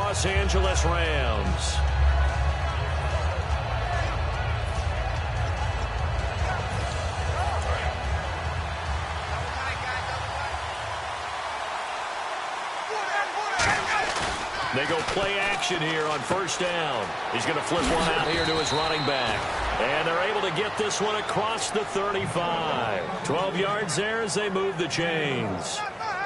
Los Angeles Rams. They go play action here on first down. He's going to flip one out here to his running back. And they're able to get this one across the 35. 12 yards there as they move the chains.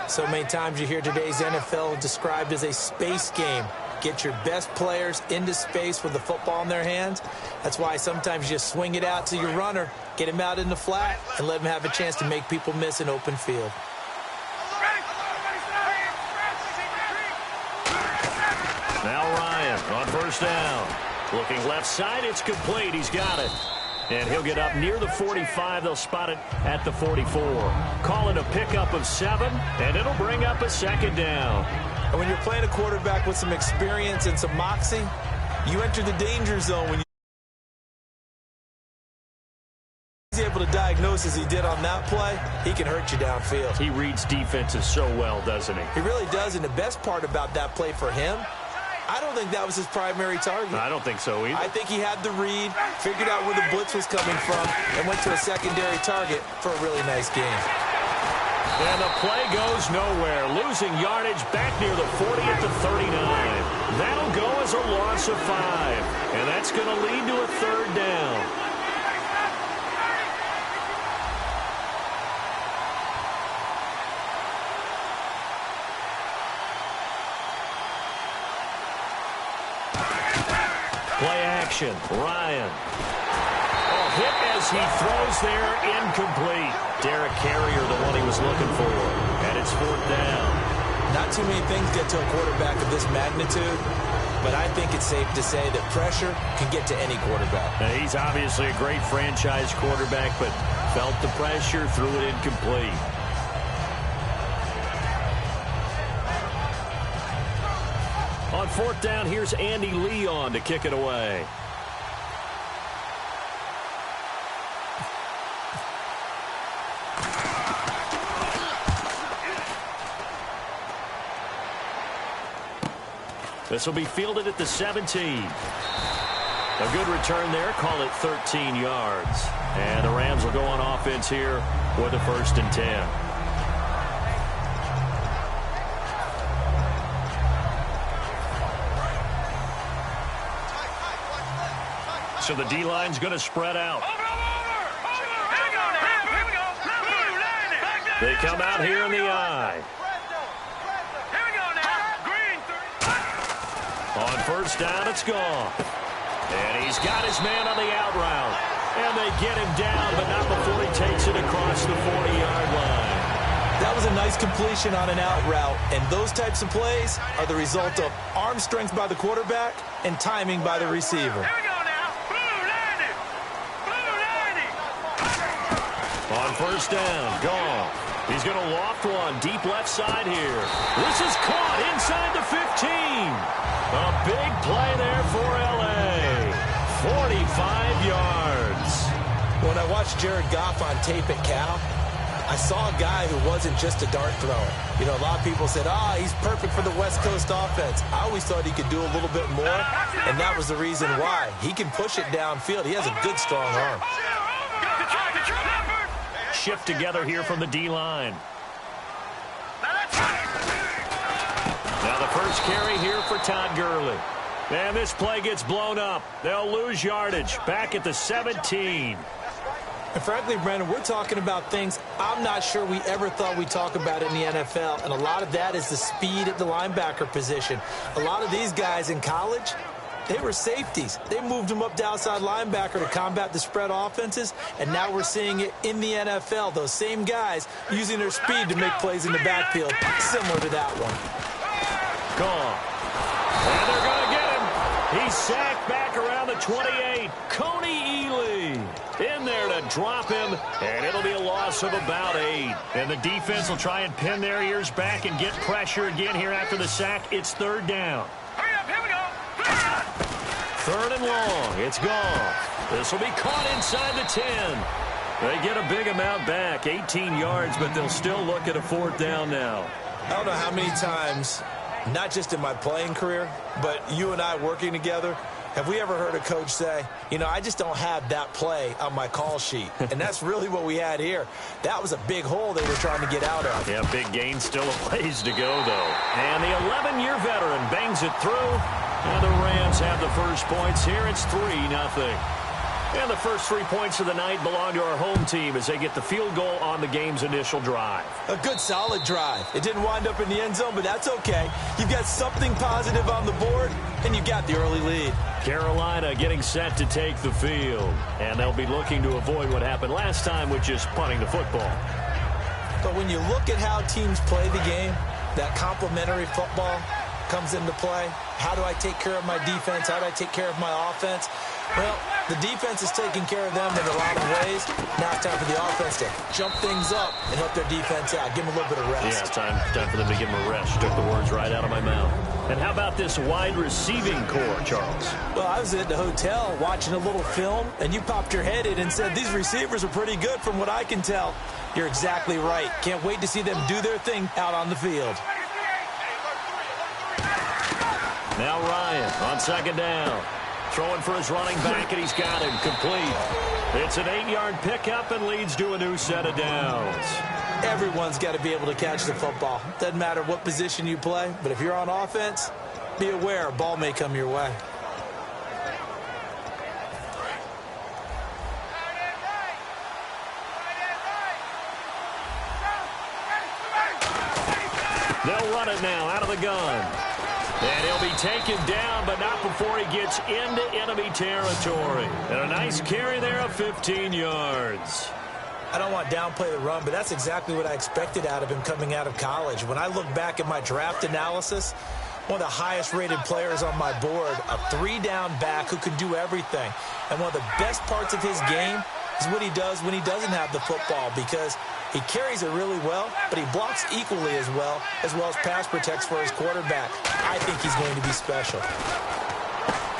So many times you hear today's NFL described as a space game. Get your best players into space with the football in their hands. That's why sometimes you just swing it out to your runner, get him out in the flat, and let him have a chance to make people miss an open field. Now Ryan on first down. Looking left side, it's complete. He's got it. And he'll get up near the 45. They'll spot it at the 44. Call it a pickup of 7, and it'll bring up a second down. And when you're playing a quarterback with some experience and some moxie, you enter the danger zone when he's able to diagnose as he did on that play. He can hurt you downfield. He reads defenses so well, doesn't he? He really does, and the best part about that play for him, I don't think that was his primary target. I don't think so either. I think he had the read, figured out where the blitz was coming from, and went to a secondary target for a really nice game. And the play goes nowhere. Losing yardage back near the 40 at the 39. That'll go as a loss of 5. And that's going to lead to a third down. Play action. Ryan. A hit as he throws there, incomplete. Derek Carrier, the one he was looking for. And it's fourth down. Not too many things get to a quarterback of this magnitude, but I think it's safe to say that pressure can get to any quarterback. Now, he's obviously a great franchise quarterback, but felt the pressure, threw it incomplete. On fourth down, here's Andy Leon to kick it away. This will be fielded at the 17. A good return there. Call it 13 yards. And the Rams will go on offense here with a 1st and 10. So the D-line's going to spread out. They come out here in the eye. On first down, it's gone. And he's got his man on the out route. And they get him down, but not before he takes it across the 40-yard line. That was a nice completion on an out route. And those types of plays are the result of arm strength by the quarterback and timing by the receiver. On first down, gone. He's going to loft one deep left side here. This is caught inside the 15. A big play there for L.A. 45 yards. When I watched Jared Goff on tape at Cal, I saw a guy who wasn't just a dart thrower. You know, a lot of people said, he's perfect for the West Coast offense. I always thought he could do a little bit more, and that was the reason why. He can push it downfield. He has a good, strong arm. Shift together here from the D-line. Now the first carry here for Todd Gurley. And this play gets blown up. They'll lose yardage back at the 17. And frankly, Brandon, we're talking about things I'm not sure we ever thought we'd talk about in the NFL. And a lot of that is the speed at the linebacker position. A lot of these guys in college, they were safeties. They moved them up to outside linebacker to combat the spread offenses, and now we're seeing it in the NFL. Those same guys using their speed to make plays in the backfield, similar to that one. Gone. And they're going to get him. He's sacked back around the 28. Coney Ely in there to drop him, and it'll be a loss of about 8. And the defense will try and pin their ears back and get pressure again here after the sack. It's third down. Third and long. It's gone. This will be caught inside the 10. They get a big amount back, 18 yards, but they'll still look at a fourth down now. I don't know how many times Not just in my playing career, but you and I working together. Have we ever heard a coach say, you know, I just don't have that play on my call sheet? And that's really what we had here. That was a big hole they were trying to get out of. Yeah, big gain, still a ways to go, though. And the 11-year veteran bangs it through. And the Rams have the first points here. It's 3-0. And the first 3 points of the night belong to our home team as they get the field goal on the game's initial drive. A good, solid drive. It didn't wind up in the end zone, but that's okay. You've got something positive on the board, and you got the early lead. Carolina getting set to take the field. And they'll be looking to avoid what happened last time, which is punting the football. But when you look at how teams play the game, that complementary football comes into play. How do I take care of my defense? How do I take care of my offense? Well, the defense is taking care of them in a lot of ways. Now it's time for the offense to jump things up and help their defense out. Give them a little bit of rest. Yeah, time for them to give them a rest. Took the words right out of my mouth. And how about this wide receiving core, Charles? Well, I was at the hotel watching a little film, and you popped your head in and said, these receivers are pretty good from what I can tell. You're exactly right. Can't wait to see them do their thing out on the field. Now Ryan on second down. Throwing for his running back, and he's got him complete. It's an 8-yard pickup and leads to a new set of downs. Everyone's got to be able to catch the football. Doesn't matter what position you play, but if you're on offense, be aware a ball may come your way. They'll run it now out of the gun. And he'll be taken down, but not before he gets into enemy territory. And a nice carry there of 15 yards. I don't want to downplay the run, but that's exactly what I expected out of him coming out of college. When I look back at my draft analysis, one of the highest-rated players on my board, a 3-down back who can do everything. And one of the best parts of his game is what he does when he doesn't have the football, because he carries it really well, but he blocks equally as well as pass protects for his quarterback. I think he's going to be special.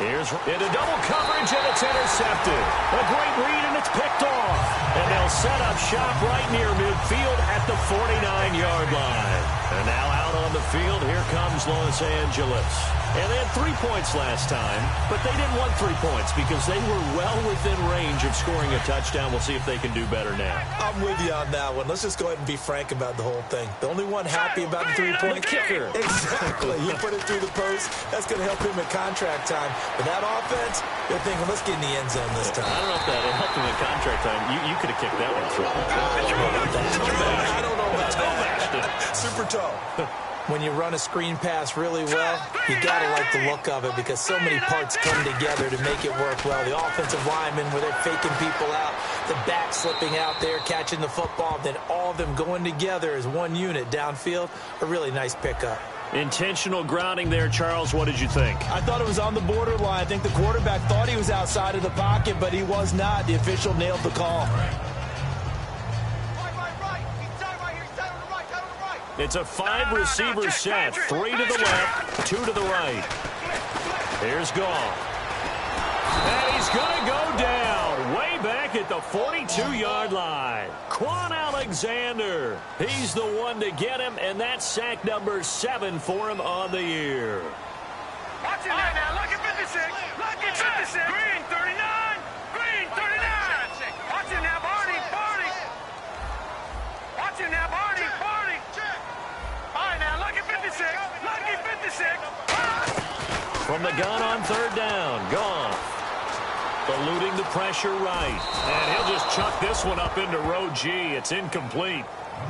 Here's into double coverage, and it's intercepted. A great read, and it's picked off. And they'll set up shop right near midfield at the 49-yard line. And now out on the field, here comes Los Angeles. And they had 3 points last time, but they didn't want 3 points because they were well within range of scoring a touchdown. We'll see if they can do better now. I'm with you on that one. Let's just go ahead and be frank about the whole thing. The only one happy about the 3-point kicker. Exactly. He put it through the post. That's going to help him at contract time. But that offense, they're thinking, let's get in the end zone this time. I don't know if that helped him at contract time. You could have kicked that one through. I don't know about that. Super toe. When you run a screen pass really well, you got to like the look of it because so many parts come together to make it work well. The offensive linemen, where they're faking people out, the back slipping out there, catching the football, then all of them going together as one unit downfield. A really nice pickup. Intentional grounding there, Charles. What did you think? I thought it was on the borderline. I think the quarterback thought he was outside of the pocket, but he was not. The official nailed the call. It's a 5-receiver set. 3 to the left, 2 to the right. Here's Goff. And he's going to go down way back at the 42-yard line. Quan Alexander. He's the one to get him, and that's sack number 7 for him on the year. Watch it now. Look at 56. Look at 56. Green, 39. Green, 39. Watch it now, Barney. Barney. Watch it now, Barney. Barney. All right, now, look at 56. Look at 56. From the gun on third down, Goff. Eluding the pressure right. And he'll just chuck this one up into row G. It's incomplete.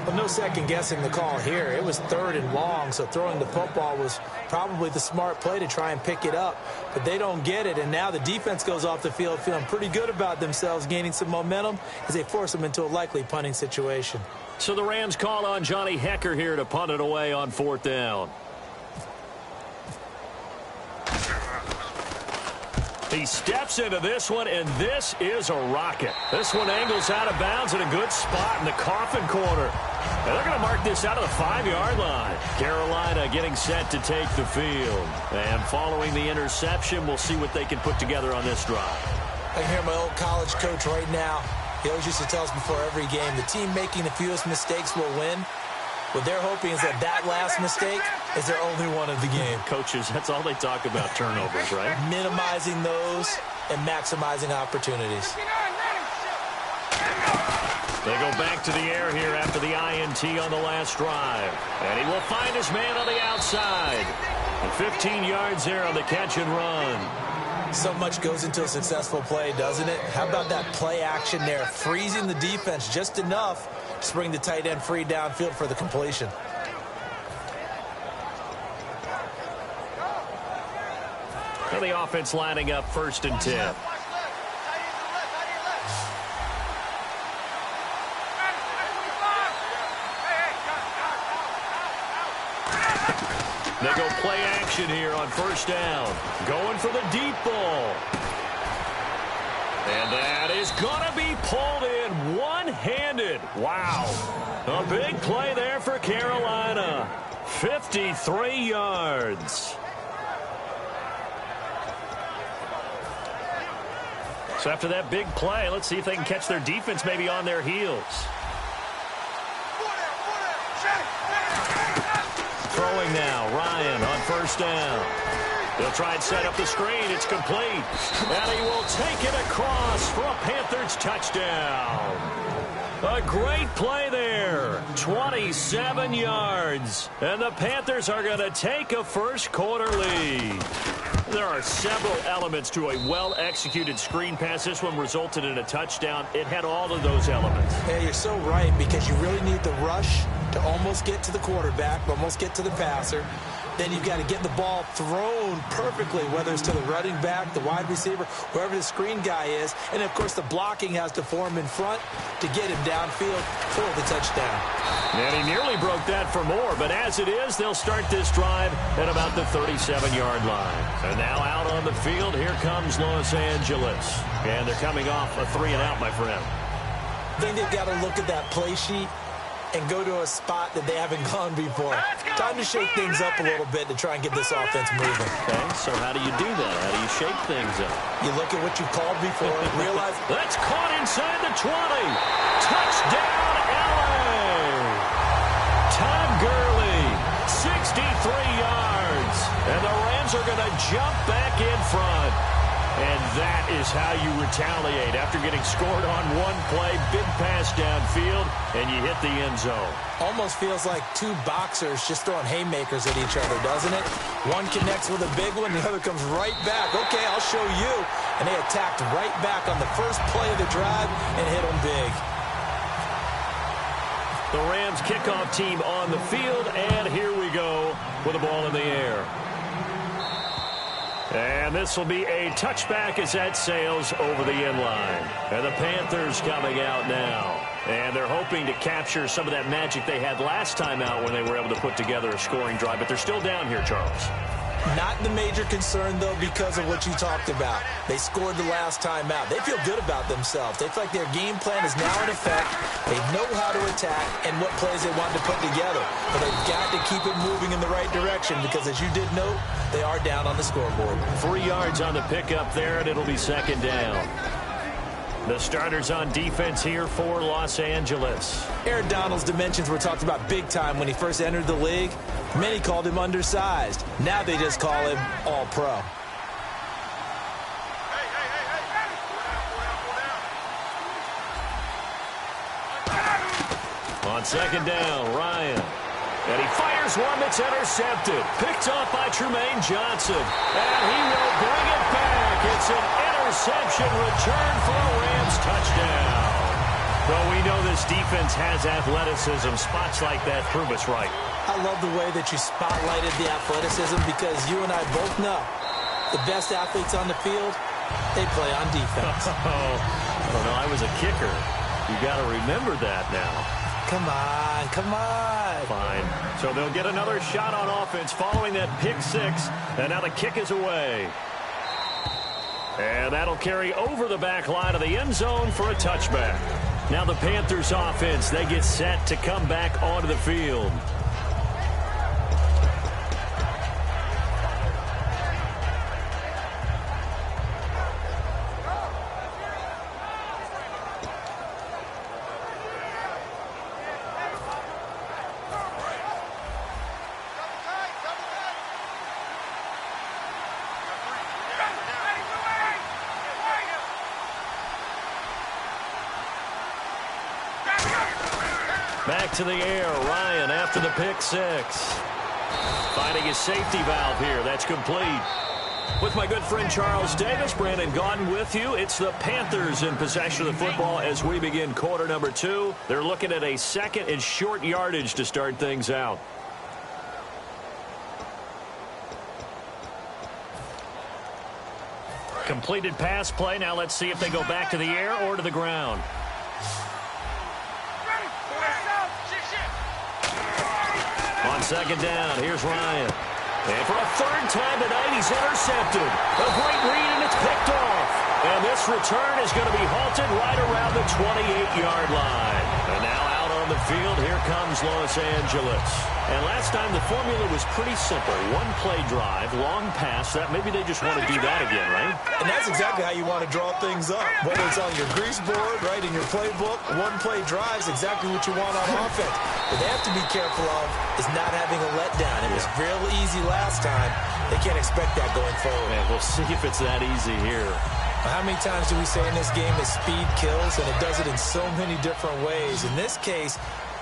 But no second guessing the call here. It was 3rd and long, so throwing the football was probably the smart play to try and pick it up. But they don't get it, and now the defense goes off the field feeling pretty good about themselves, gaining some momentum as they force them into a likely punting situation. So the Rams call on Johnny Hecker here to punt it away on 4th down. He steps into this one, and this is a rocket. This one angles out of bounds in a good spot in the coffin corner. And they're going to mark this out of the 5-yard line. Carolina getting set to take the field. And following the interception, we'll see what they can put together on this drive. I can hear my old college coach right now. He always used to tell us before every game, the team making the fewest mistakes will win. What they're hoping is that last mistake is their only one of the game. Coaches, that's all they talk about, turnovers, right? Minimizing those and maximizing opportunities. They go back to the air here after the INT on the last drive. And he will find his man on the outside. And 15 yards there on the catch and run. So much goes into a successful play, doesn't it? How about that play action there? Freezing the defense just enough to bring the tight end free downfield for the completion. So the offense lining up 1st and 10. They go play action here on 1st down. Going for the deep ball. And that is going to be pulled in one-handed. Wow. A big play there for Carolina. 53 yards. So after that big play, let's see if they can catch their defense maybe on their heels. Throwing now, Ryan on 1st down. They'll try and set up the screen. It's complete. And he will take it across for a Panthers touchdown. A great play there. 27 yards. And the Panthers are going to take a first-quarter lead. There are several elements to a well-executed screen pass. This one resulted in a touchdown. It had all of those elements. Hey, you're so right, because you really need the rush to almost get to the quarterback, almost get to the passer. Then you've got to get the ball thrown perfectly, whether it's to the running back, the wide receiver, whoever the screen guy is. And, of course, the blocking has to form in front to get him downfield for the touchdown. And he nearly broke that for more, but as it is, they'll start this drive at about the 37-yard line. And now out on the field, here comes Los Angeles. And they're coming off a 3-and-out, my friend. I think they've got to look at that play sheet and go to a spot that they haven't gone before. Time to shake things up a little bit to try and get this offense moving. Okay, so how do you do that? How do you shake things up? You look at what you called before and realize... That's caught inside the 20. Touchdown, LA! Todd Gurley, 63 yards. And the Rams are going to jump back in front. And that is how you retaliate. After getting scored on one play, big pass downfield, and you hit the end zone. Almost feels like two boxers just throwing haymakers at each other, doesn't it? One connects with a big one, the other comes right back. Okay, I'll show you. And they attacked right back on the first play of the drive and hit them big. The Rams kickoff team on the field, and here we go with the ball in the air. And this will be a touchback as that sails over the end line. And the Panthers coming out now. And they're hoping to capture some of that magic they had last time out when they were able to put together a scoring drive. But they're still down here, Charles. Not the major concern, though, because of what you talked about. They scored the last time out. They feel good about themselves. They feel like their game plan is now in effect. They know how to attack and what plays they want to put together. But they've got to keep it moving in the right direction because, as you did note, they are down on the scoreboard. 3 yards on the pickup there, and it'll be 2nd down. The starters on defense here for Los Angeles. Aaron Donald's dimensions were talked about big time when he first entered the league. Many called him undersized. Now they just call him all-pro. On 2nd down, Ryan. And he fires one that's intercepted. Picked off by Trumaine Johnson. And he will bring it back. It's an interception return for a Rams touchdown. Well, we know this defense has athleticism. Spots like that prove us right. I love the way that you spotlighted the athleticism because you and I both know the best athletes on the field, they play on defense. I don't know. I was a kicker. You got to remember that now. Come on, come on. Fine. So they'll get another shot on offense following that pick six. And now the kick is away. And that'll carry over the back line of the end zone for a touchback. Now the Panthers offense, they get set to come back onto the field. Back to the air. Ryan after the pick six. Finding his safety valve here. That's complete. With my good friend Charles Davis, Brandon Gaudin with you. It's the Panthers in possession of the football as we begin quarter number 2. They're looking at a second and short yardage to start things out. Completed pass play. Now let's see if they go back to the air or to the ground. On second down, here's Ryan. And for a third time tonight, he's intercepted. A great read, and it's picked off. And this return is going to be halted right around the 28-yard line. And now out on the field, here comes Los Angeles. And last time, the formula was pretty simple. One-play drive, long pass. That maybe they just want to do that again, right? And that's exactly how you want to draw things up. Whether it's on your grease board, right, in your playbook, one-play drive is exactly what you want on offense. What they have to be careful of is not having a letdown. It was real easy last time. They can't expect that going forward. Man, we'll see if it's that easy here. How many times do we say in this game that speed kills, and it does it in so many different ways? In this case,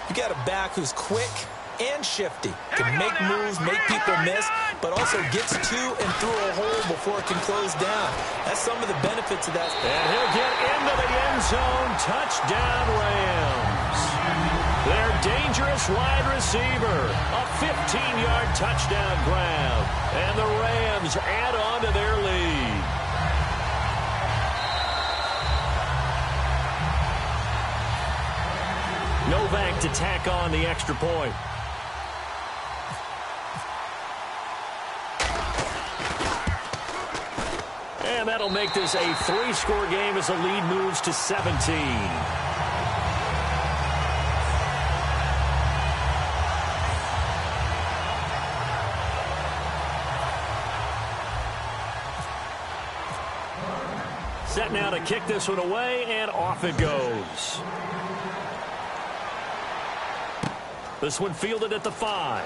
you got a back who's quick and shifty, can make moves, make people miss, but also gets to and through a hole before it can close down. That's some of the benefits of that. And he'll get into the end zone. Touchdown, Rams. Their dangerous wide receiver. A 15-yard touchdown grab. And the Rams add on to their lead. Novak to tack on the extra point. And that'll make this a 3-score game as the lead moves to 17. Set now to kick this one away, and off it goes. This one fielded at the 5.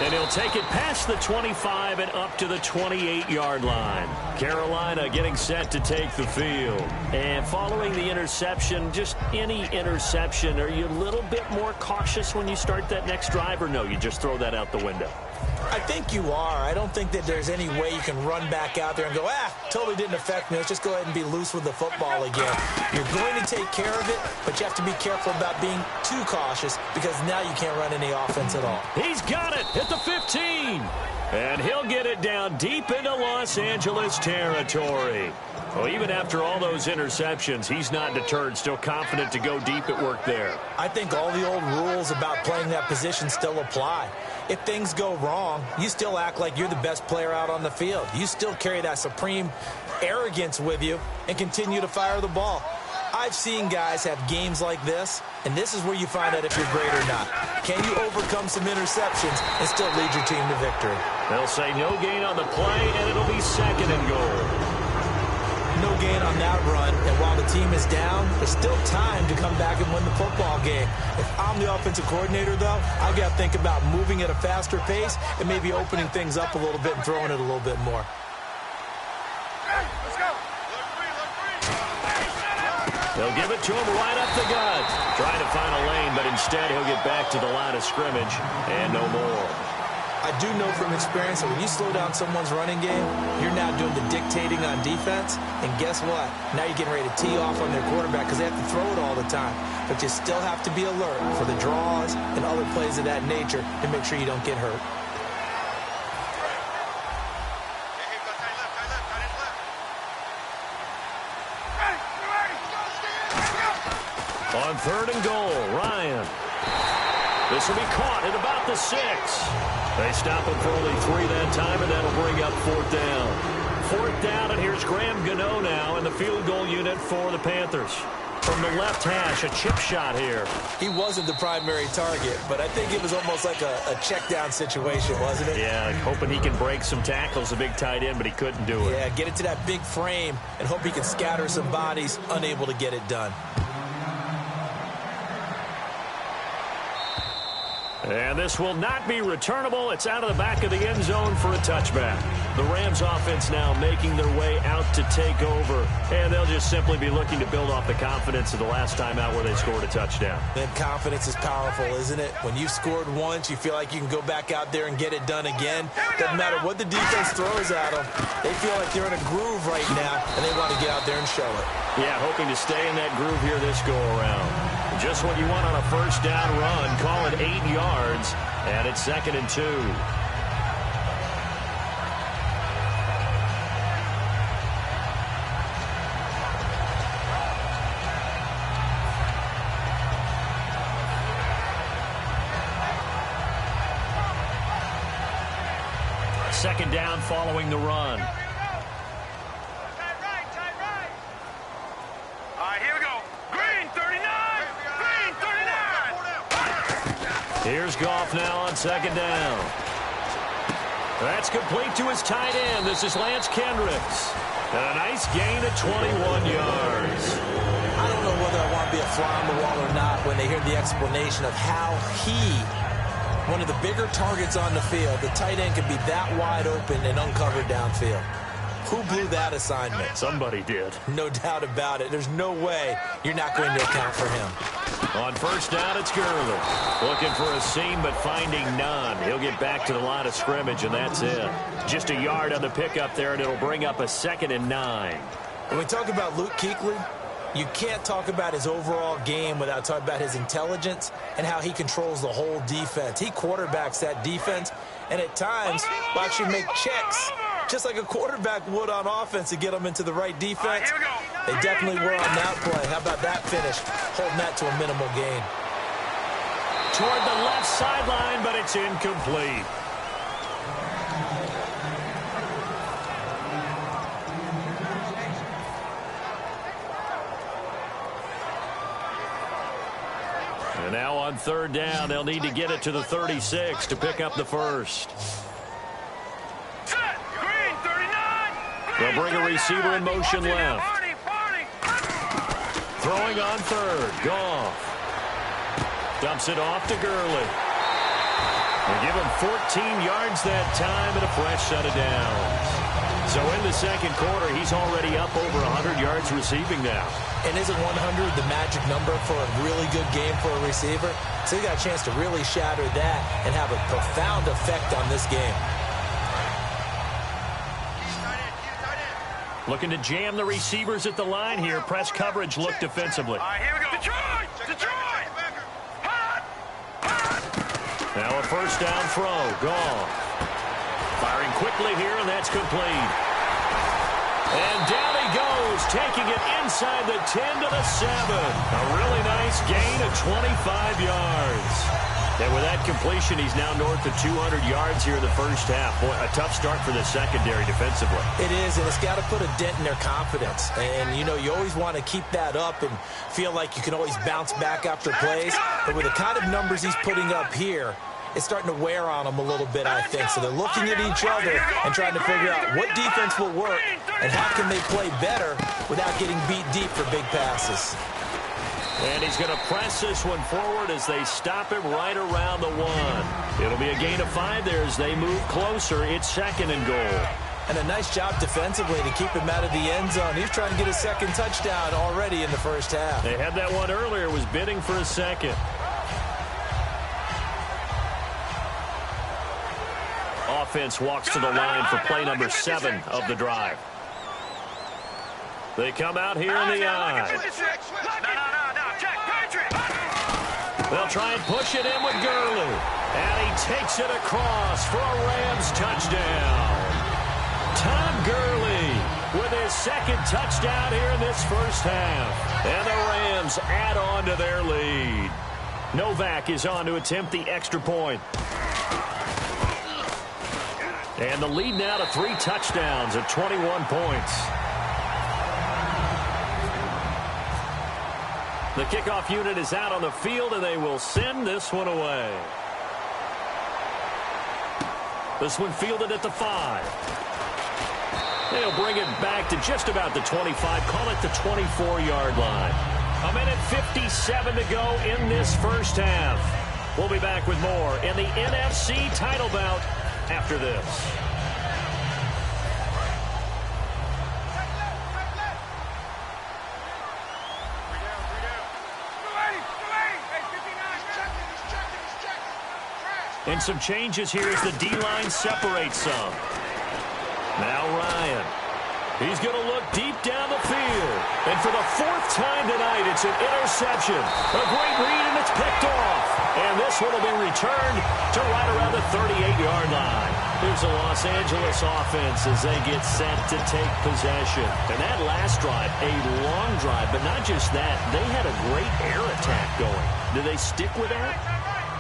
And he'll take it past the 25 and up to the 28-yard line. Carolina getting set to take the field. And following the interception, just any interception, are you a little bit more cautious when you start that next drive, or no, you just throw that out the window? I think you are. I don't think that there's any way you can run back out there and go, totally didn't affect me. Let's just go ahead and be loose with the football again. You're going to take care of it, but you have to be careful about being too cautious because now you can't run any offense at all. He's got it at the 15. And he'll get it down deep into Los Angeles territory. Well, even after all those interceptions, he's not deterred, still confident to go deep at work there. I think all the old rules about playing that position still apply. If things go wrong, you still act like you're the best player out on the field. You still carry that supreme arrogance with you and continue to fire the ball. I've seen guys have games like this, and this is where you find out if you're great or not. Can you overcome some interceptions and still lead your team to victory? They'll say no gain on the play, and it'll be second and goal. No gain on that run, and while the team is down, there's still time to come back and win the football game. If I'm the offensive coordinator, though, I've got to think about moving at a faster pace and maybe opening things up a little bit and throwing it a little bit more. Let's go. They'll give it to him right up the gut. Trying to find a lane, but instead he'll get back to the line of scrimmage and no more. I do know from experience that when you slow down someone's running game, you're now doing the dictating on defense. And guess what? Now you're getting ready to tee off on their quarterback because they have to throw it all the time. But you still have to be alert for the draws and other plays of that nature to make sure you don't get hurt. On third and goal, Ryan. This will be caught at about the 6. They stop him for only 3 that time, and that'll bring up 4th down. 4th down, and here's Graham Gano now in the field goal unit for the Panthers. From the left hash, a chip shot here. He wasn't the primary target, but I think it was almost like a check down situation, wasn't it? Yeah, hoping he can break some tackles, a big tight end, but he couldn't do it. Yeah, get it to that big frame and hope he can scatter some bodies, unable to get it done. And this will not be returnable. It's out of the back of the end zone for a touchback. The Rams offense now making their way out to take over. And they'll just simply be looking to build off the confidence of the last time out where they scored a touchdown. And confidence is powerful, isn't it? When you've scored once, you feel like you can go back out there and get it done again. Doesn't matter what the defense throws at them. They feel like they're in a groove right now, and they want to get out there and show it. Yeah, hoping to stay in that groove here this go-around. Just what you want on a first down run. Call it 8 yards, and it's 2nd and 2. Second down following the run. Here's Goff now on 2nd down. That's complete to his tight end. This is Lance Kendricks. And a nice gain of 21 yards. I don't know whether I want to be a fly on the wall or not when they hear the explanation of how one of the bigger targets on the field, the tight end can be that wide open and uncovered downfield. Who blew that assignment? Somebody did. No doubt about it. There's no way you're not going to account for him. On first down, it's Gurley. Looking for a seam, but finding none. He'll get back to the line of scrimmage, and that's it. Just a yard on the pickup there, and it'll bring up a 2nd and 9. When we talk about Luke Kuechly, you can't talk about his overall game without talking about his intelligence and how he controls the whole defense. He quarterbacks that defense, and at times will actually make checks, just like a quarterback would on offense to get them into the right defense. They definitely were on that play. How about that finish? Holding that to a minimal gain. Toward the left sideline, but it's incomplete. And now on 3rd down, they'll need to get it to the 36 to pick up the first. They'll bring a receiver in motion left. Throwing on 3rd. Goff. Dumps it off to Gurley. They give him 14 yards that time and a fresh set of downs. So in the 2nd quarter, he's already up over 100 yards receiving now. And isn't 100 the magic number for a really good game for a receiver? So he got a chance to really shatter that and have a profound effect on this game. Looking to jam the receivers at the line here. Press coverage look defensively. Here we go. Detroit! Detroit! Now a first down throw. Goff. Firing quickly here, and that's complete. And down he goes, taking it inside the 10 to the 7. A really nice gain of 25 yards. And with that completion, he's now north of 200 yards here in the first half. Boy, a tough start for the secondary defensively. It is, and it's got to put a dent in their confidence. And, you know, you always want to keep that up and feel like you can always bounce back after plays. But with the kind of numbers he's putting up here, it's starting to wear on them a little bit, I think. So they're looking at each other and trying to figure out what defense will work and how can they play better without getting beat deep for big passes. And he's going to press this one forward as they stop him right around the 1. It'll be a gain of 5 there as they move closer. It's 2nd and goal. And a nice job defensively to keep him out of the end zone. He's trying to get a 2nd touchdown already in the first half. They had that one earlier, was bidding for a 2nd. Offense walks to the line for play number 7 of the drive. They come out here in the eye. They'll try and push it in with Gurley. And he takes it across for a Rams touchdown. Tom Gurley with his 2nd touchdown here in this first half. And the Rams add on to their lead. Novak is on to attempt the extra point. And the lead now to 3 touchdowns at 21 points. The kickoff unit is out on the field, and they will send this one away. This one fielded at the 5. They'll bring it back to just about the 25, call it the 24-yard line. A minute 57 to go in this first half. We'll be back with more in the NFC title bout after this. And some changes here as the D-line separates some. Now Ryan. He's going to look deep down the field. And for the fourth time tonight, it's an interception. A great read, and it's picked off. And this one will be returned to right around the 38-yard line. Here's the Los Angeles offense as they get set to take possession. And that last drive, a long drive, but not just that. They had a great air attack going. Do they stick with that?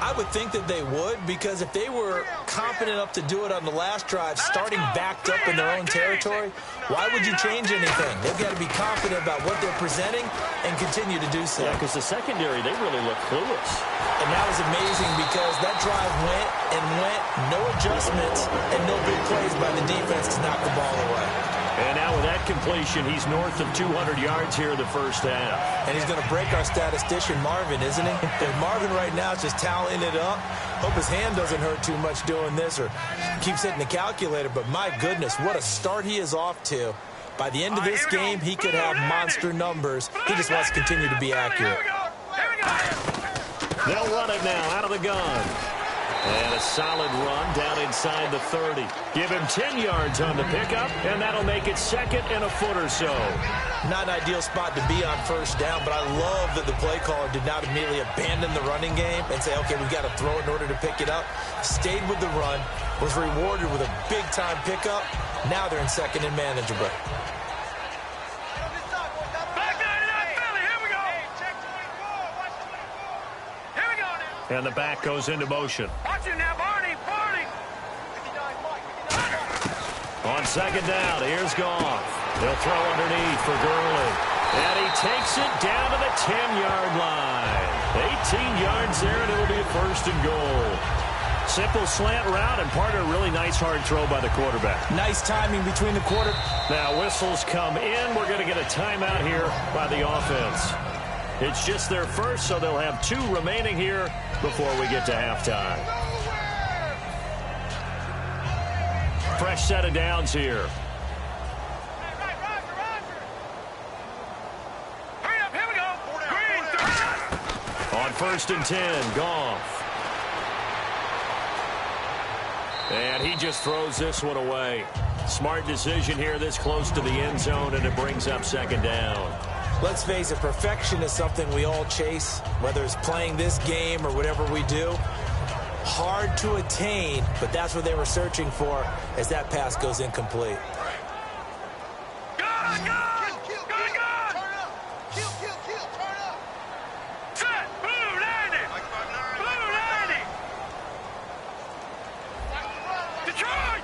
I would think that they would, because if they were confident enough to do it on the last drive, starting backed up in their own territory, why would you change anything? They've got to be confident about what they're presenting and continue to do so. Yeah, because the secondary, they really look clueless. And that was amazing because that drive went and went, no adjustments, and no big plays by the defense to knock the ball away. And now with that completion, he's north of 200 yards here in the first half. And he's going to break our statistician, Marvin, isn't he? And Marvin right now is just tallying it up. Hope his hand doesn't hurt too much doing this or keeps hitting the calculator. But my goodness, what a start he is off to. By the end of this game, he could have monster numbers. He just wants to continue to be accurate. They'll run it now out of the gun. And a solid run down inside the 30. Give him 10 yards on the pickup, and that'll make it second and a foot or so. Not an ideal spot to be on first down, but I love that the play caller did not immediately abandon the running game and say, okay, we've got to throw it in order to pick it up. Stayed with the run, was rewarded with a big-time pickup. Now they're in second and manageable. And the back goes into motion. Watch it now, Barney, Barney. On second down, here's Goff. They'll throw underneath for Gurley. And he takes it down to the 10-yard line. 18 yards there, and it'll be a first and goal. Simple slant route and part of a really nice hard throw by the quarterback. Nice timing between the quarterback. Now whistles come in. We're going to get a timeout here by the offense. It's just their first, so they'll have 2 remaining here before we get to halftime. Fresh set of downs here. Hurry up, here we go. Green, On first and 10, Goff. And he just throws this one away. Smart decision here this close to the end zone, and it brings up second down. Let's face it, perfection is something we all chase, whether it's playing this game or whatever we do. Hard to attain, but that's what they were searching for as that pass goes incomplete. Good, good, good, good. Turn up. Kill, turn up. Set, blue landing. Blue landing. Detroit.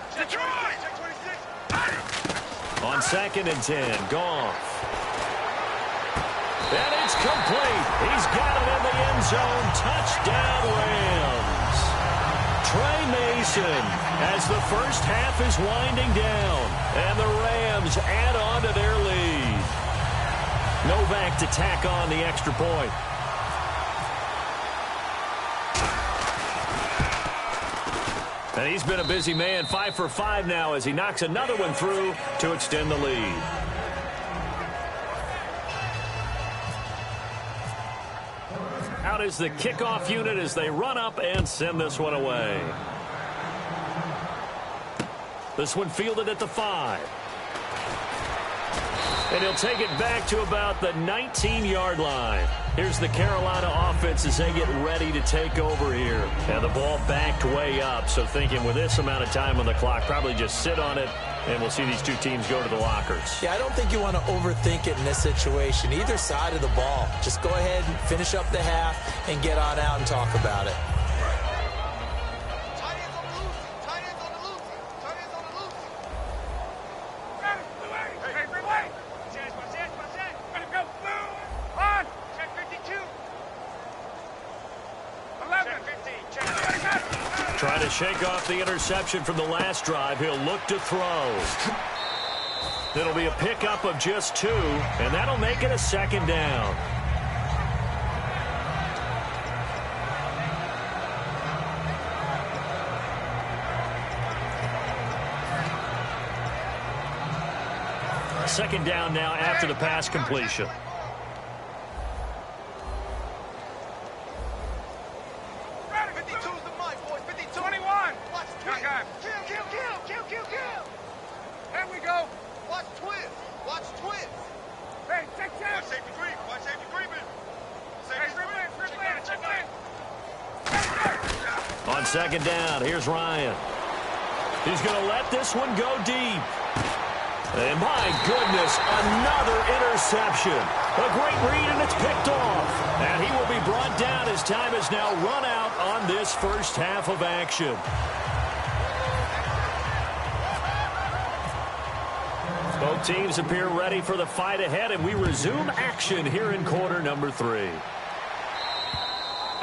On second and 10, Goff. And it's complete. He's got it in the end zone. Touchdown, Rams. Trey Mason as the first half is winding down. And the Rams add on to their lead. Novak to tack on the extra point. And he's been a busy man, 5 for 5 now as he knocks another one through to extend the lead. Out is the kickoff unit as they run up and send this one away. This one fielded at the 5. And he'll take it back to about the 19-yard line. Here's the Carolina offense as they get ready to take over here. And the ball backed way up, so thinking with this amount of time on the clock, probably just sit on it, and we'll see these 2 teams go to the lockers. Yeah, I don't think you want to overthink it in this situation. Either side of the ball. Just go ahead and finish up the half and get on out and talk about it. Trying to shake off the interception from the last drive. He'll look to throw. It'll be a pickup of just 2, and that'll make it a second down. second down now after the pass completion. On second down, here's Ryan. He's going to let this one go deep. And my goodness, another interception. A great read, and it's picked off. And he will be brought down as time has now run out on this first half of action. Both teams appear ready for the fight ahead, and we resume action here in quarter number 3.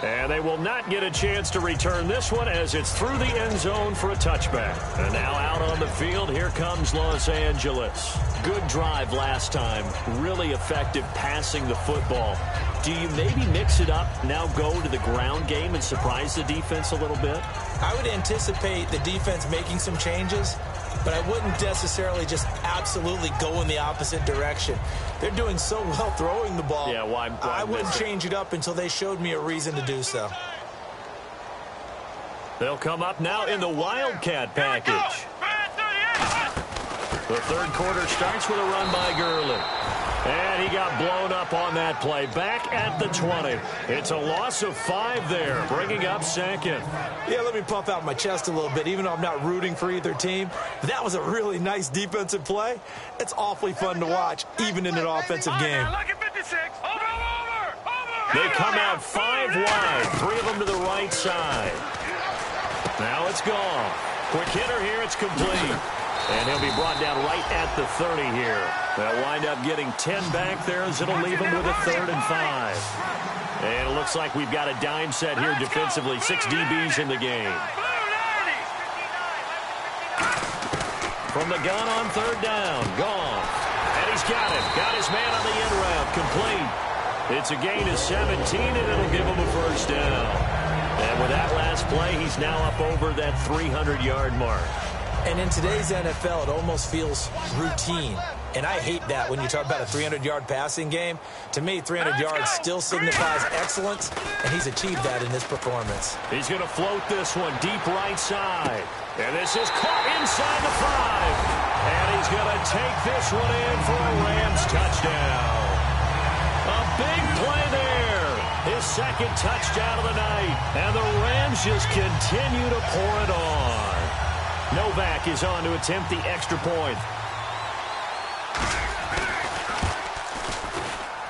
And they will not get a chance to return this one as it's through the end zone for a touchback. And now out on the field, here comes Los Angeles. Good drive last time. Really effective passing the football. Do you maybe mix it up, now go to the ground game and surprise the defense a little bit? I would anticipate the defense making some changes, but I wouldn't necessarily just absolutely go in the opposite direction. They're doing so well throwing the ball. Yeah, why I wouldn't change it up until they showed me a reason to do so. They'll come up now in the Wildcat package. The third quarter starts with a run by Gurley. And he got blown up on that play. Back at the 20. It's a loss of 5 there, bringing up second. Yeah, let me puff out my chest a little bit, even though I'm not rooting for either team. That was a really nice defensive play. It's awfully fun to watch, even in an offensive game. They come out 5 wide, 3 of them to the right side. Now it's gone. Quick hitter here, it's complete. And he'll be brought down right at the 30 here. They'll wind up getting 10 back there as it'll leave them with a 3rd and 5. And it looks like we've got a dime set here defensively. 6 DBs in the game. From the gun on 3rd down. Gone. And he's got it. Got his man on the end route. Complete. It's a gain of 17, and it'll give him a 1st down. And with that last play, he's now up over that 300-yard mark. And in today's NFL, it almost feels routine. And I hate that when you talk about a 300-yard passing game. To me, 300 yards still signifies excellence, and he's achieved that in this performance. He's going to float this one deep right side. And this is caught inside the 5. And he's going to take this one in for a Rams touchdown. A big play there. His 2nd touchdown of the night. And the Rams just continue to pour it on. Novak is on to attempt the extra point.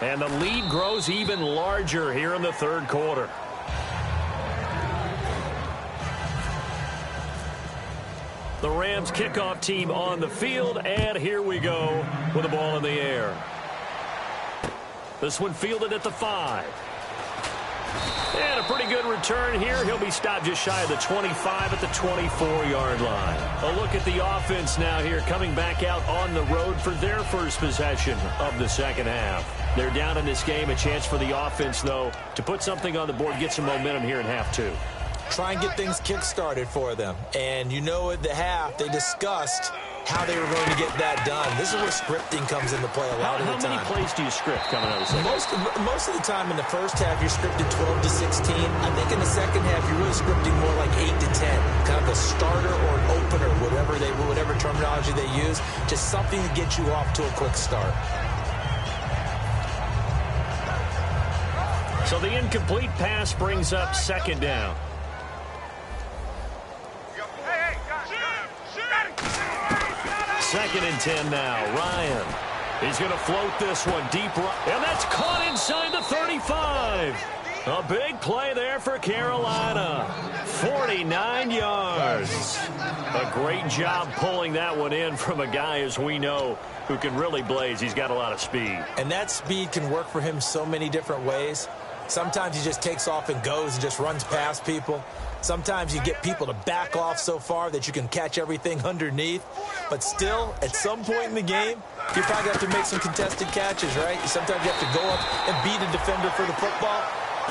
And the lead grows even larger here in the 3rd quarter. The Rams kickoff team on the field, and here we go with the ball in the air. This one fielded at the 5. And a pretty good return here. He'll be stopped just shy of the 25 at the 24-yard line. A look at the offense now here, coming back out on the road for their first possession of the second half. They're down in this game. A chance for the offense, though, to put something on the board, get some momentum here in half 2. Try and get things kick-started for them. And you know at the half, they discussed how they were going to get that done. This is where scripting comes into play a lot of the time. How many plays do you script coming out of the second? Most of the time in the first half, you're scripted 12 to 16. I think in the second half, you're really scripting more like 8 to 10. Kind of a starter or an opener, whatever terminology they use. Just something to get you off to a quick start. So the incomplete pass brings up 2nd down. 2nd and 10 now. Ryan. He's going to float this one deep right. And that's caught inside the 35. A big play there for Carolina. 49 yards. A great job pulling that one in from a guy, as we know, who can really blaze. He's got a lot of speed. And that speed can work for him so many different ways. Sometimes he just takes off and goes and just runs past people. Sometimes you get people to back off so far that you can catch everything underneath. But still, at some point in the game, you probably have to make some contested catches, right? Sometimes you have to go up and beat a defender for the football.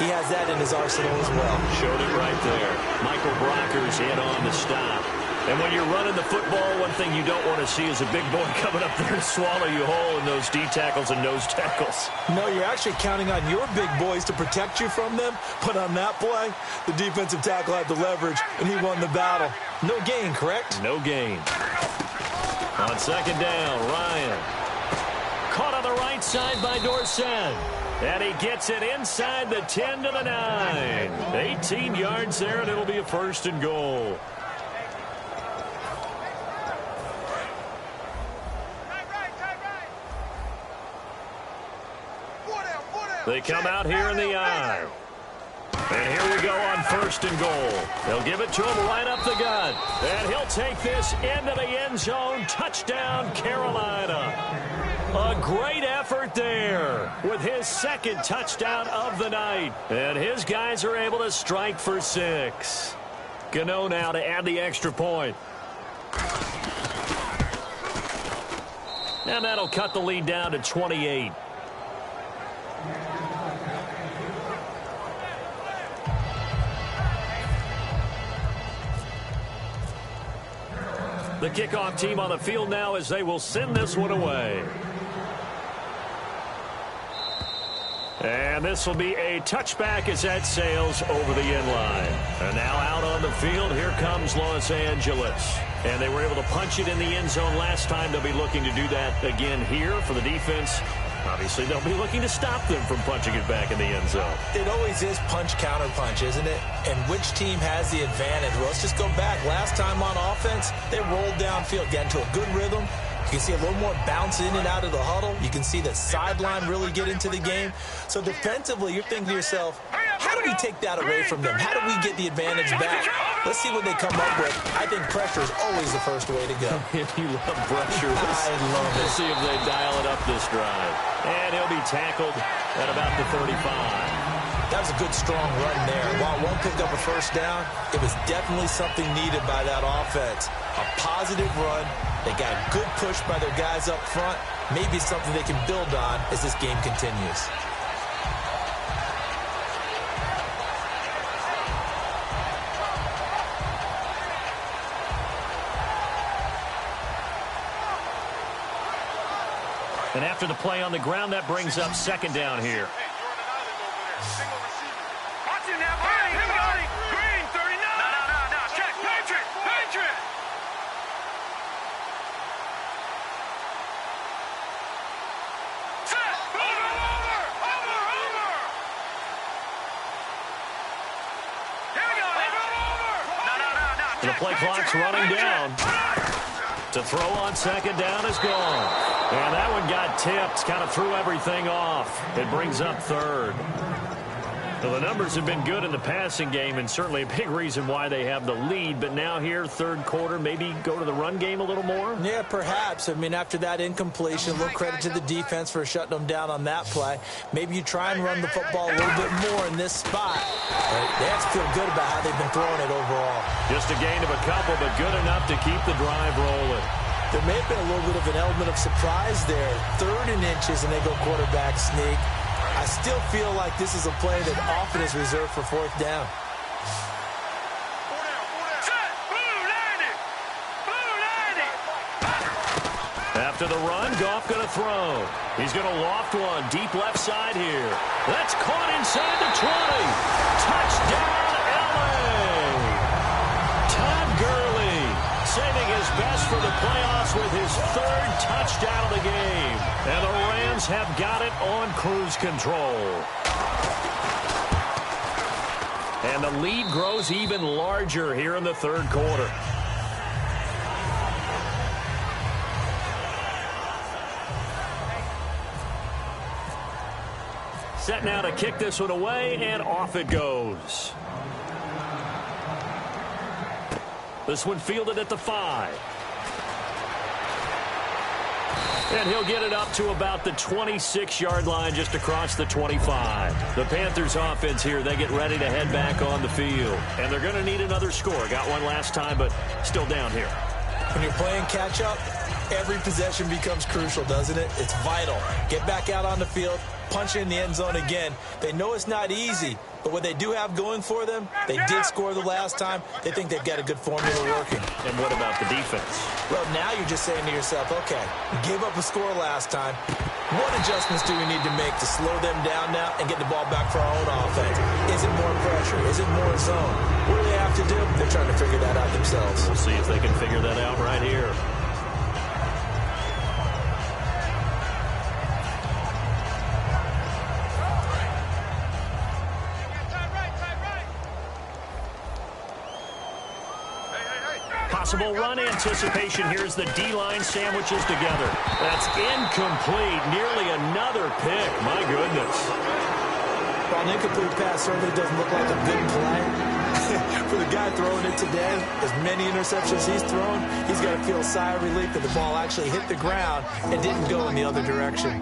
He has that in his arsenal as well. Showed it right there. Michael Brocker's in on the stop. And when you're running the football, one thing you don't want to see is a big boy coming up there to swallow you whole in those D tackles and nose tackles. No, you're actually counting on your big boys to protect you from them. But on that play, the defensive tackle had the leverage, and he won the battle. No gain, correct? No gain. On second down, Ryan. Caught on the right side by Dorsett. And he gets it inside the 10 to the 9. 18 yards there, and it'll be a first and goal. They come out here in the eye. And here we go on first and goal. They'll give it to him right up the gut. And he'll take this into the end zone. Touchdown, Carolina. A great effort there with his second touchdown of the night. And his guys are able to strike for 6. Gano now to add the extra point. And that'll cut the lead down to 28. The kickoff team on the field now as they will send this one away. And this will be a touchback as that sails over the end line. And now out on the field, here comes Los Angeles. And they were able to punch it in the end zone last time. They'll be looking to do that again here for the defense. Obviously, they'll be looking to stop them from punching it back in the end zone. It always is punch-counter-punch, isn't it? And which team has the advantage? Well, let's just go back. Last time on offense, they rolled downfield, got into a good rhythm. You can see a little more bounce in and out of the huddle. You can see the sideline really get into the game. So defensively, you're thinking to yourself, how do we take that away from them? How do we get the advantage back? Let's see what they come up with. I think pressure is always the first way to go. You love pressure. I love it. Let's see if they dial it up this drive. And he'll be tackled at about the 35. That was a good, strong run there. While it won't pick up a first down, it was definitely something needed by that offense. A positive run. They got a good push by their guys up front. Maybe something they can build on as this game continues. And after the play on the ground, that brings up second down here. Watch him now, Barney. Green, 39. No. Check. Patriot. Set. Over. Here we go. Over. The play clock's running down. To throw on second down is gone. And that one got tipped, kind of threw everything off. It brings up third. So the numbers have been good in the passing game, and certainly a big reason why they have the lead. But now here, third quarter, maybe go to the run game a little more? Yeah, perhaps. I mean, after that incompletion, a little credit to the defense for shutting them down on that play. Maybe you try and run the football a little bit more in this spot. They have to feel good about how they've been throwing it overall. Just a gain of a couple, but good enough to keep the drive rolling. There may have been a little bit of an element of surprise there. 3rd and inches, and they go quarterback sneak. I still feel like this is a play that often is reserved for 4th down. After the run, Goff going to throw. He's going to loft one deep left side here. That's caught inside the 20. Touchdown, LA. Todd Gurley saving his best for the playoffs with his 3rd touchdown of the game. And the Rams have got it on cruise control. And the lead grows even larger here in the 3rd quarter. Set now to kick this one away, and off it goes. This one fielded at the 5. And he'll get it up to about the 26-yard line, just across the 25. The Panthers offense here, they get ready to head back on the field. And they're going to need another score. Got one last time, but still down here. When you're playing catch-up, every possession becomes crucial, doesn't it? It's vital. Get back out on the field, punch in the end zone again. They know it's not easy, But what they do have going for them, they did score the last time. They think they've got a good formula working. And what about the defense? Well, now you're just saying to yourself, okay, we gave up a score last time. What adjustments do we need to make to slow them down now and get the ball back for our own offense? Is it more pressure? Is it more zone? What do they have to do? They're trying to figure that out themselves. We'll see if they can figure that out right here. Possible run anticipation. Here's the D-line sandwiches together. That's incomplete. Nearly another pick. My goodness. Well, an incomplete pass certainly doesn't look like a good play. For the guy throwing it today, as many interceptions he's thrown, he's got to feel a sigh of relief that the ball actually hit the ground and didn't go in the other direction.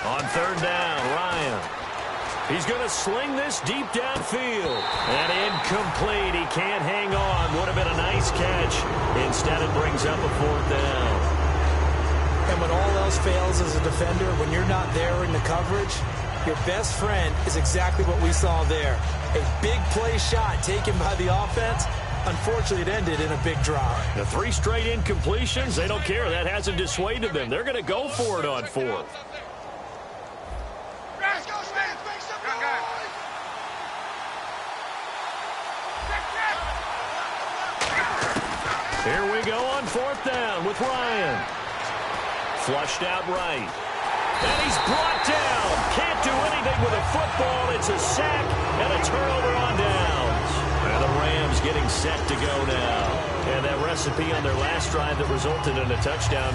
On third down, Ryan. He's going to sling this deep downfield. And incomplete. He can't hang on. Would have been a nice catch. Instead, it brings up a fourth down. And when all else fails as a defender, when you're not there in the coverage, your best friend is exactly what we saw there. A big play shot taken by the offense. Unfortunately, it ended in a big drop. The 3 straight incompletions, they don't care. That hasn't dissuaded them. They're going to go for it on fourth. Here we go on fourth down with Ryan. Flushed out right. And he's brought down. Can't do anything with a football. It's a sack and a turnover on downs. And the Rams getting set to go now. And that recipe on their last drive that resulted in a touchdown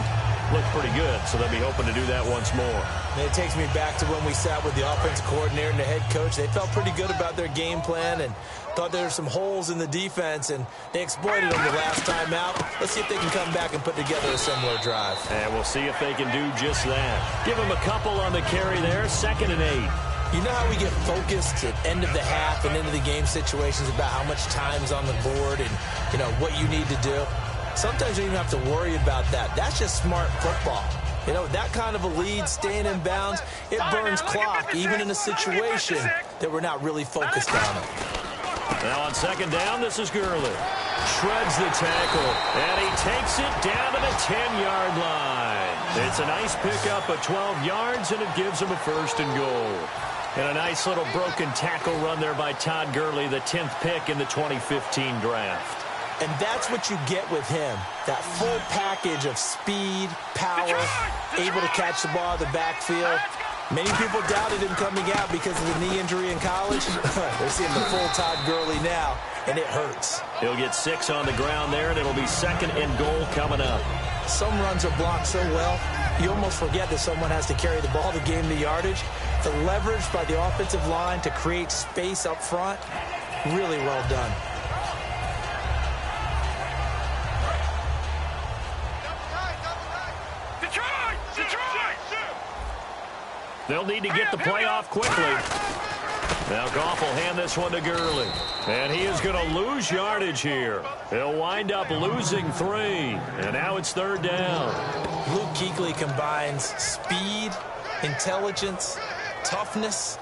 looked pretty good, so they'll be hoping to do that once more. And it takes me back to when we sat with the offensive coordinator and the head coach. They felt pretty good about their game plan and thought there were some holes in the defense, and they exploited them the last time out. Let's see if they can come back and put together a similar drive. And we'll see if they can do just that. Give them a couple on the carry there, 2nd and 8. You know how we get focused at end of the half and into the game situations about how much time's on the board and, you know, what you need to do? Sometimes you don't even have to worry about that. That's just smart football. You know, that kind of a lead, staying in bounds, it burns clock, even in a situation that we're not really focused on it. Now on 2nd down, this is Gurley. Shreds the tackle, and he takes it down to the 10-yard line. It's a nice pickup of 12 yards, and it gives him a 1st and goal. And a nice little broken tackle run there by Todd Gurley, the 10th pick in the 2015 draft. And that's what you get with him, that full package of speed, power, able to catch the ball out of the backfield. Many people doubted him coming out because of the knee injury in college. They're seeing the full Todd Gurley now, and it hurts. He'll get 6 on the ground there, and it'll be 2nd and goal coming up. Some runs are blocked so well, you almost forget that someone has to carry the ball to gain the yardage. The leverage by the offensive line to create space up front, really well done. They'll need to get the play off quickly. Now Goff will hand this one to Gurley. And he is going to lose yardage here. He'll wind up losing 3. And now it's 3rd down. Luke Kuechly combines speed, intelligence, toughness,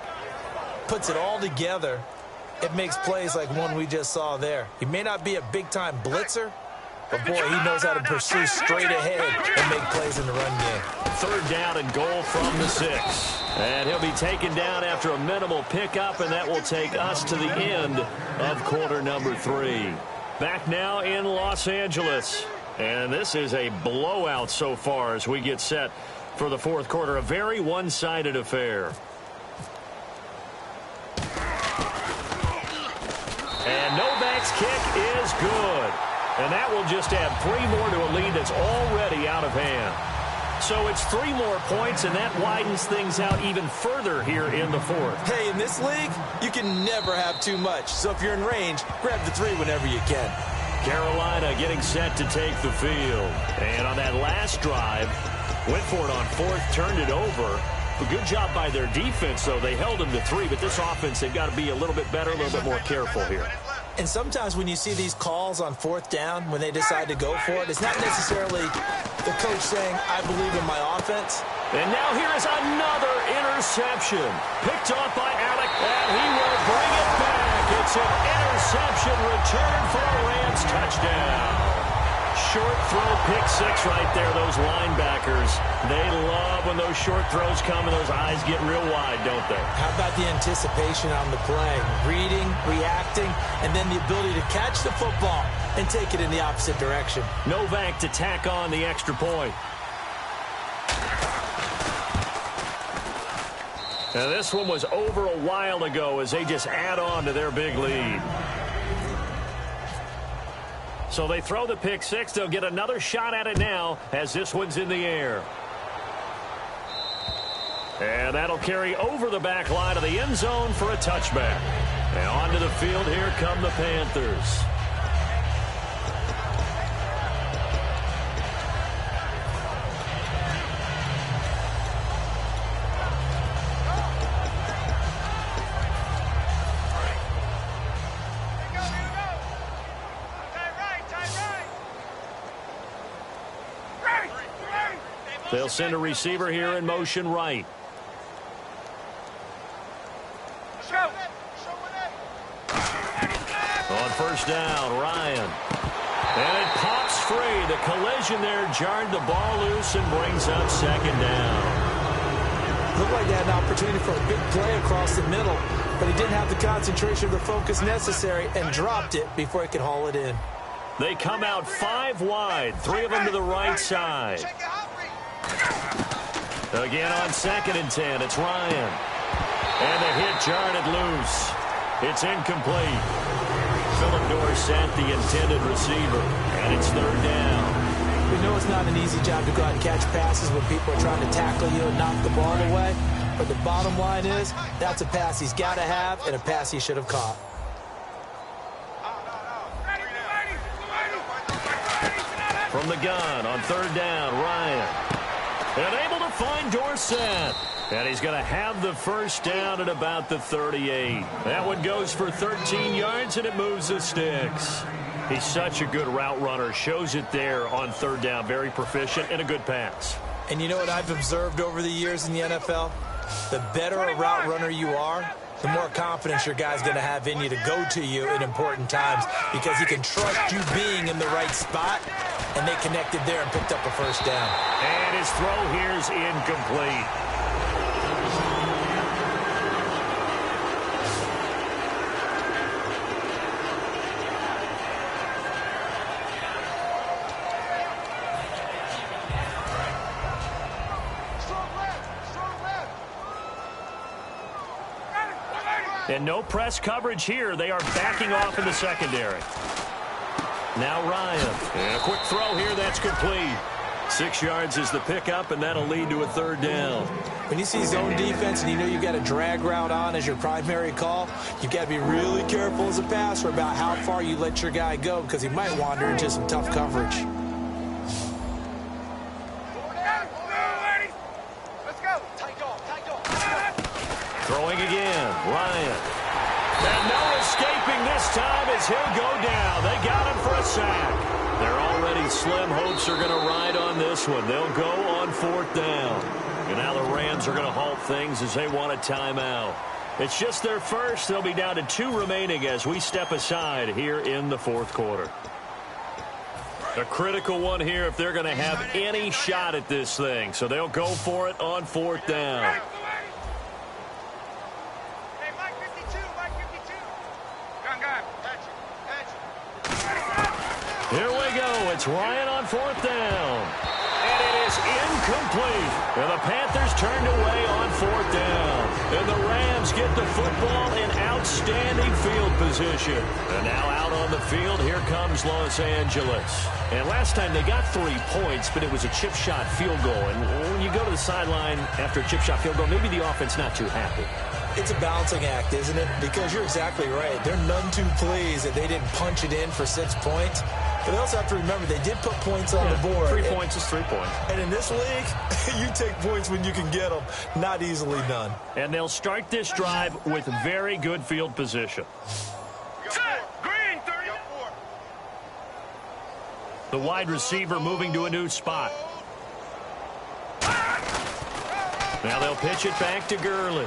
puts it all together. It makes plays like one we just saw there. He may not be a big-time blitzer, but, boy, he knows how to pursue straight ahead and make plays in the run game. 3rd down and goal from the 6. And he'll be taken down after a minimal pickup, and that will take us to the end of quarter number 3. Back now in Los Angeles. And this is a blowout so far as we get set for the 4th quarter. A very one-sided affair. And Novak's kick is good. And that will just add 3 more to a lead that's already out of hand. So it's 3 more points, and that widens things out even further here in the 4th. Hey, in this league, you can never have too much. So if you're in range, grab the 3 whenever you can. Carolina getting set to take the field. And on that last drive, went for it on 4th, turned it over. A good job by their defense, though. They held them to 3, but this offense, they've got to be a little bit better, a little bit more careful here. And sometimes when you see these calls on 4th down, when they decide to go for it, it's not necessarily the coach saying, I believe in my offense. And now here is another interception. Picked off by Alec, and he will bring it back. It's an interception return for a Rams touchdown. Short throw, pick six right there, those linebackers. They love when those short throws come and those eyes get real wide, don't they? How about the anticipation on the play? Reading, reacting, and then the ability to catch the football and take it in the opposite direction. Novak to tack on the extra point. Now this one was over a while ago as they just add on to their big lead. So they throw the pick six. They'll get another shot at it now as this one's in the air. And that'll carry over the back line of the end zone for a touchback. And onto the field, here come the Panthers. They'll send a receiver here in motion right. On first down, Ryan. And it pops free. The collision there jarred the ball loose and brings up second down. Looked like they had an opportunity for a big play across the middle, but he didn't have the concentration or the focus necessary and dropped it before he could haul it in. They come out 5 wide, 3 of them to the right side. Again on 2nd and 10, it's Ryan. And the hit jarred it loose. It's incomplete. Philip Dorsett, the intended receiver, and it's 3rd down. We know it's not an easy job to go out and catch passes when people are trying to tackle you and knock the ball away. But the bottom line is, that's a pass he's got to have and a pass he should have caught. From the gun on 3rd down, Ryan. And able to find Dorsett. And he's going to have the first down at about the 38. That one goes for 13 yards, and it moves the sticks. He's such a good route runner. Shows it there on 3rd down. Very proficient and a good pass. And you know what I've observed over the years in the NFL? The better a route runner you are, the more confidence your guy's going to have in you to go to you in important times because he can trust you being in the right spot, and they connected there and picked up a first down. And his throw here's incomplete. And no press coverage here. They are backing off in the secondary. Now Ryan. And a quick throw here. That's complete. 6 yards is the pickup, and that'll lead to a 3rd down. When you see zone defense and you know you've got a drag route on as your primary call, you've got to be really careful as a passer about how far you let your guy go because he might wander into some tough coverage. Throwing again, Ryan. And no escaping this time as he'll go down. They got him for a sack. They're already slim hopes are going to ride on this one. They'll go on 4th down. And now the Rams are going to halt things as they want a timeout. It's just their first. They'll be down to 2 remaining as we step aside here in the 4th quarter. A critical one here if they're going to have any shot at this thing. So they'll go for it on 4th down. Here we go. It's Ryan on 4th down. And it is incomplete. And the Panthers turned away on 4th down. And the Rams get the football in outstanding field position. And now out on the field, here comes Los Angeles. And last time they got 3 points, but it was a chip shot field goal. And when you go to the sideline after a chip shot field goal, maybe the offense not too happy. It's a balancing act, isn't it? Because you're exactly right. They're none too pleased that they didn't punch it in for 6 points. But they also have to remember they did put points on the board. 3 points is 3 points. And in this league, you take points when you can get them. Not easily done. And they'll start this drive with very good field position. Green, 30. The wide receiver moving to a new spot. Now they'll pitch it back to Gurley.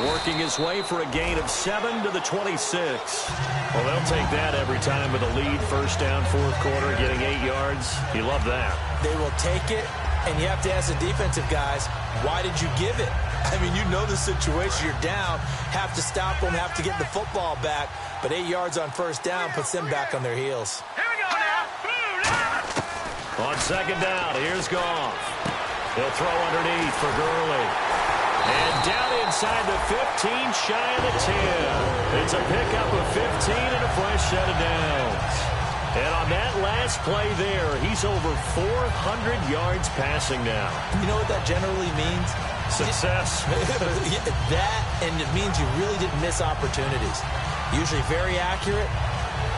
Working his way for a gain of 7 to the 26. Well, they'll take that every time with a lead. First down, fourth quarter, getting 8 yards. You love that. They will take it, and you have to ask the defensive guys, why did you give it? I mean, you know the situation. You're down, have to stop them, have to get the football back. But 8 yards on first down puts them back on their heels. Here we go now. On second down, here's Goff. He'll throw underneath for Gurley. And down inside the 15, shy of the 10. It's a pickup of 15 and a fresh set of downs. And on that last play there, he's over 400 yards passing now. You know what that generally means? Success. That, and it means you really didn't miss opportunities. Usually very accurate.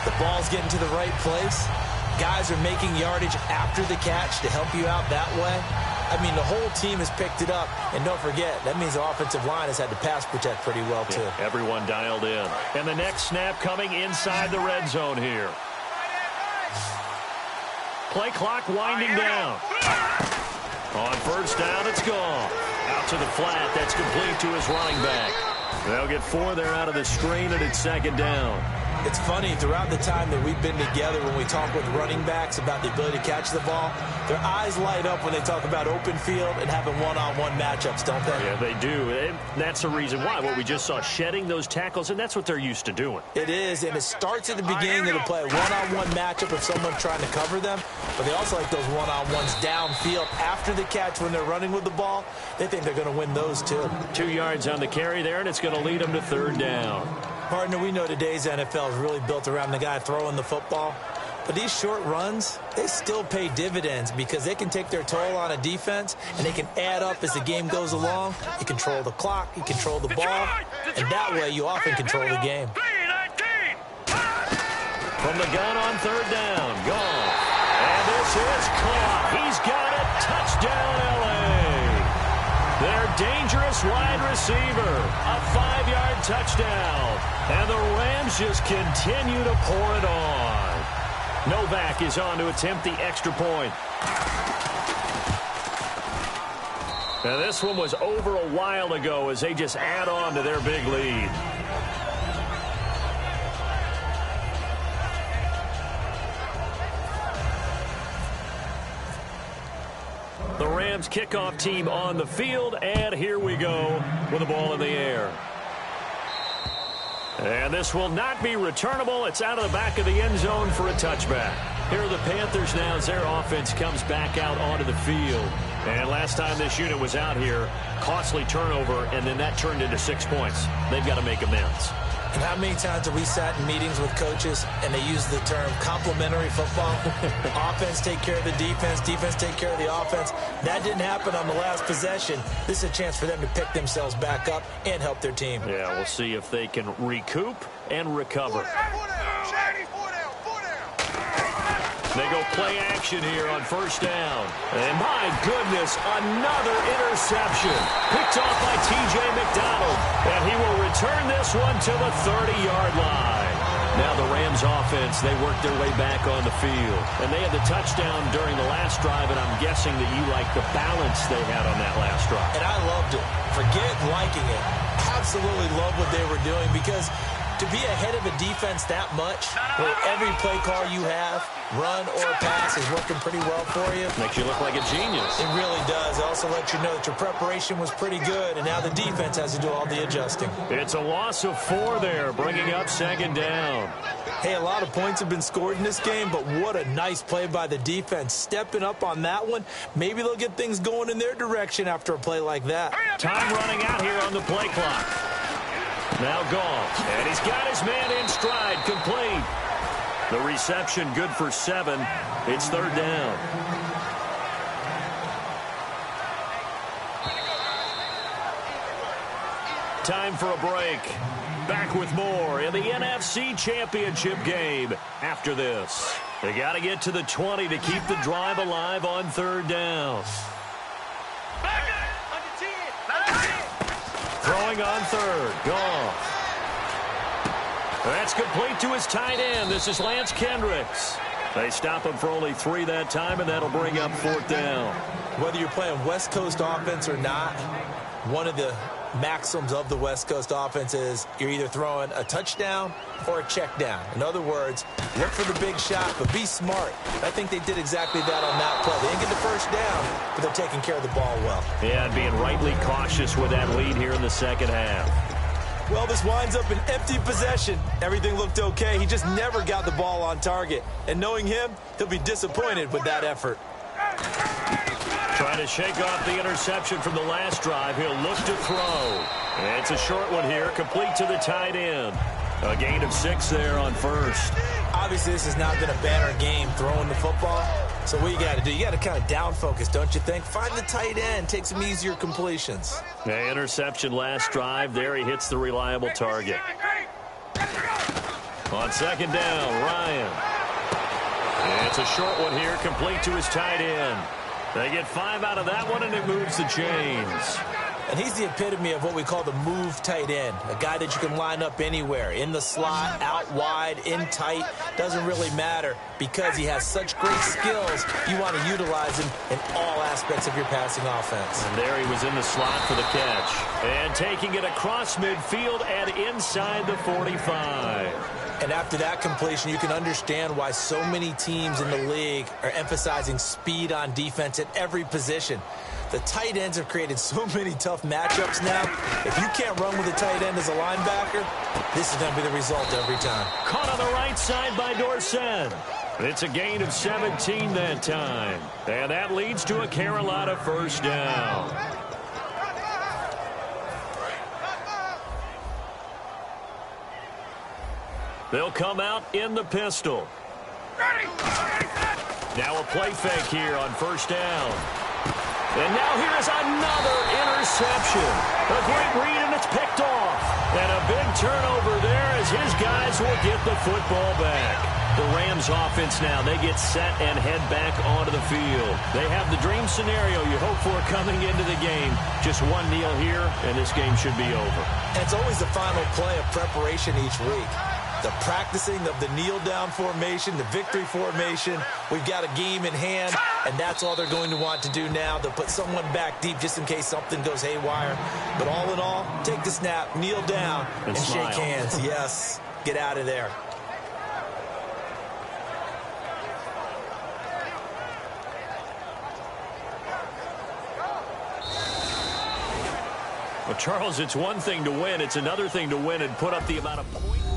The ball's getting to the right place. Guys are making yardage after the catch to help you out that way. I mean, the whole team has picked it up. And don't forget, that means the offensive line has had to pass protect pretty well, too. Yeah, everyone dialed in. And the next snap coming inside the red zone here. Play clock winding down. On first down, it's gone. Out to the flat. That's complete to his running back. They'll get 4 there out of the screen, and it's second down. It's funny, throughout the time that we've been together, when we talk with running backs about the ability to catch the ball, their eyes light up when they talk about open field and having one-on-one matchups, don't they? Yeah, they do. And that's the reason why. What we just saw, shedding those tackles, and that's what they're used to doing. It is, and it starts at the beginning of the play. One-on-one matchup if someone's trying to cover them, but they also like those one-on-ones downfield after the catch when they're running with the ball. They think they're going to win those, too. 2 yards on the carry there, and it's going to lead them to third down. Partner, we know today's NFL is really built around the guy throwing the football. But these short runs, they still pay dividends because they can take their toll on a defense and they can add up as the game goes along. You control the clock, you control the ball, and that way you often control the game. From the gun on third down, gone. And this is caught. He's got it. Touchdown, L.A. Their dangerous wide receiver. A 5-yard touchdown. And the Rams just continue to pour it on. Novak is on to attempt the extra point. Now this one was over a while ago as they just add on to their big lead. The Rams kickoff team on the field, and here we go with the ball in the air. And this will not be returnable. It's out of the back of the end zone for a touchback. Here are the Panthers now as their offense comes back out onto the field. And last time this unit was out here, costly turnover, and then that turned into 6 points. They've got to make amends. And how many times have we sat in meetings with coaches and they use the term complementary football? Offense take care of the defense, defense take care of the offense. That didn't happen on the last possession. This is a chance for them to pick themselves back up and help their team. Yeah, we'll see if they can recoup and recover. They go play action here on first down. And my goodness, another interception. Picked off by T.J. McDonald. And he will return this one to the 30-yard line. Now the Rams offense, they work their way back on the field. And they had the touchdown during the last drive, and I'm guessing that you like the balance they had on that last drive. And I loved it. Forget liking it. Absolutely love what they were doing because to be ahead of a defense that much, where every play call you have, run or pass, is working pretty well for you. Makes you look like a genius. It really does. It also lets you know that your preparation was pretty good, and now the defense has to do all the adjusting. It's a loss of 4 there, bringing up second down. Hey, a lot of points have been scored in this game, but what a nice play by the defense. Stepping up on that one, maybe they'll get things going in their direction after a play like that. Time running out here on the play clock. Now Goff, and he's got his man in stride, complete. The reception good for 7. It's third down. Time for a break. Back with more in the NFC Championship game after this. They got to get to the 20 to keep the drive alive on third down. Throwing on third. Goff. That's complete to his tight end. This is Lance Kendricks. They stop him for only 3 that time, and that'll bring up 4th down. Whether you're playing West Coast offense or not, one of the maxims of the West Coast offense is you're either throwing a touchdown or a check down. In other words, look for the big shot, but be smart. I think they did exactly that on that play. They didn't get the first down, but they're taking care of the ball well. Yeah, and being rightly cautious with that lead here in the second half. Well, this winds up an empty possession. Everything looked okay. He just never got the ball on target. And knowing him, he'll be disappointed with that effort. Trying to shake off the interception from the last drive. He'll look to throw. And it's a short one here, complete to the tight end. A gain of 6 there on first. Obviously, this has not been a banner game throwing the football. So what you got to do, you got to kind of down focus, don't you think? Find the tight end, take some easier completions. The interception last drive. There he hits the reliable target. On second down, Ryan. And it's a short one here, complete to his tight end. They get 5 out of that one, and it moves the chains. And he's the epitome of what we call the move tight end, a guy that you can line up anywhere, in the slot, out wide, in tight, doesn't really matter because he has such great skills. You want to utilize him in all aspects of your passing offense. And there he was in the slot for the catch. And taking it across midfield and inside the 45. And after that completion, you can understand why so many teams in the league are emphasizing speed on defense at every position. The tight ends have created so many tough matchups now. If you can't run with a tight end as a linebacker, this is going to be the result every time. Caught on the right side by Dorsett. It's a gain of 17 that time. And that leads to a Carolina first down. They'll come out in the pistol. Now a play fake here on first down. And now here's another interception. A great read, and it's picked off. And a big turnover there as his guys will get the football back. The Rams offense now, they get set and head back onto the field. They have the dream scenario you hope for coming into the game. Just one kneel here, and this game should be over. And it's always the final play of preparation each week. The practicing of the kneel-down formation, the victory formation. We've got a game in hand, and that's all they're going to want to do now. They'll put someone back deep just in case something goes haywire. But all in all, take the snap, kneel down, and shake hands. Yes, get out of there. Well, Charles, it's one thing to win. It's another thing to win and put up the amount of points.